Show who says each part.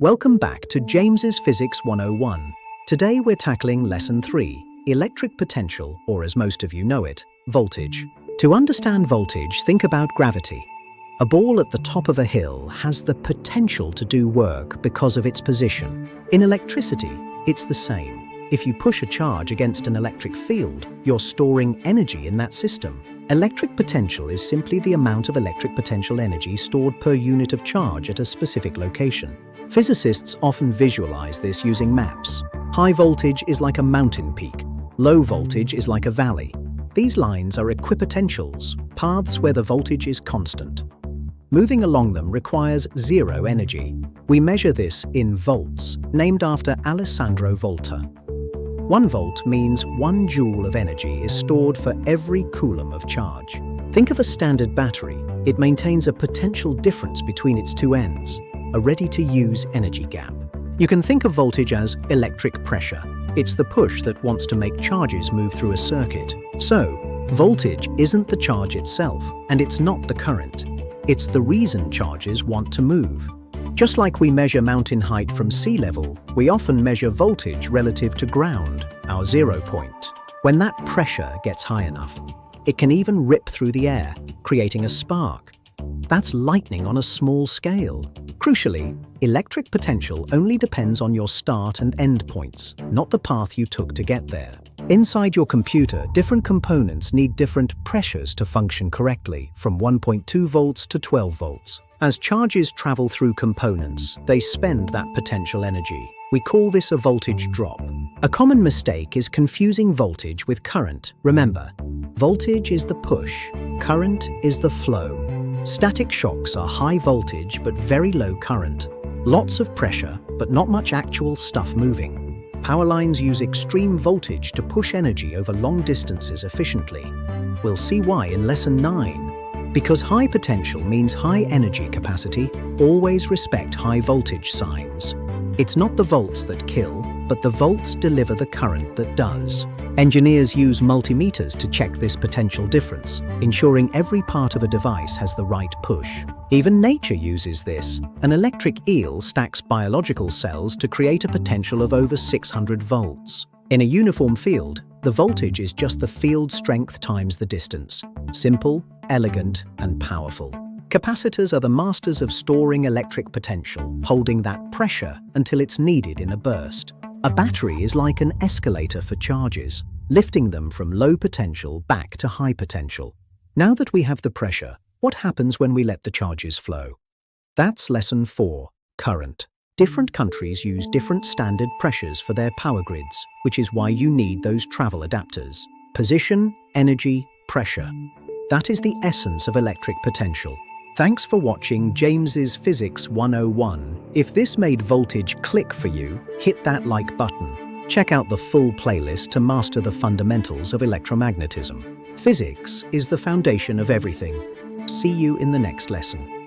Speaker 1: Welcome back to James's Physics 101. Today we're tackling Lesson 3, Electric Potential, or as most of you know it, voltage. To understand voltage, think about gravity. A ball at the top of a hill has the potential to do work because of its position. In electricity, it's the same. If you push a charge against an electric field, you're storing energy in that system. Electric potential is simply the amount of electric potential energy stored per unit of charge at a specific location. Physicists often visualize this using maps. High voltage is like a mountain peak. Low voltage is like a valley. These lines are equipotentials, paths where the voltage is constant. Moving along them requires zero energy. We measure this in volts, named after Alessandro Volta. 1 volt means 1 joule of energy is stored for every coulomb of charge. Think of a standard battery. It maintains a potential difference between its two ends, a ready-to-use energy gap. You can think of voltage as electric pressure. It's the push that wants to make charges move through a circuit. So, voltage isn't the charge itself, and it's not the current. It's the reason charges want to move. Just like we measure mountain height from sea level, we often measure voltage relative to ground, our 0 point. When that pressure gets high enough, it can even rip through the air, creating a spark. That's lightning on a small scale. Crucially, electric potential only depends on your start and end points, not the path you took to get there. Inside your computer, different components need different pressures to function correctly, from 1.2 volts to 12 volts. As charges travel through components, they spend that potential energy. We call this a voltage drop. A common mistake is confusing voltage with current. Remember, voltage is the push, current is the flow. Static shocks are high voltage but very low current. Lots of pressure, but not much actual stuff moving. Power lines use extreme voltage to push energy over long distances efficiently. We'll see why in Lesson 9. Because high potential means high energy capacity, always respect high voltage signs. It's not the volts that kill, but the volts deliver the current that does. Engineers use multimeters to check this potential difference, ensuring every part of a device has the right push. Even nature uses this. An electric eel stacks biological cells to create a potential of over 600 volts. In a uniform field, the voltage is just the field strength times the distance. Simple, elegant, and powerful. Capacitors are the masters of storing electric potential, holding that pressure until it's needed in a burst. A battery is like an escalator for charges, lifting them from low potential back to high potential. Now that we have the pressure, what happens when we let the charges flow? That's Lesson 4, current. Different countries use different standard pressures for their power grids, which is why you need those travel adapters. Position, energy, pressure. That is the essence of electric potential. Thanks for watching James's Physics 101. If this made voltage click for you, hit that like button. Check out the full playlist to master the fundamentals of electromagnetism. Physics is the foundation of everything. See you in the next lesson.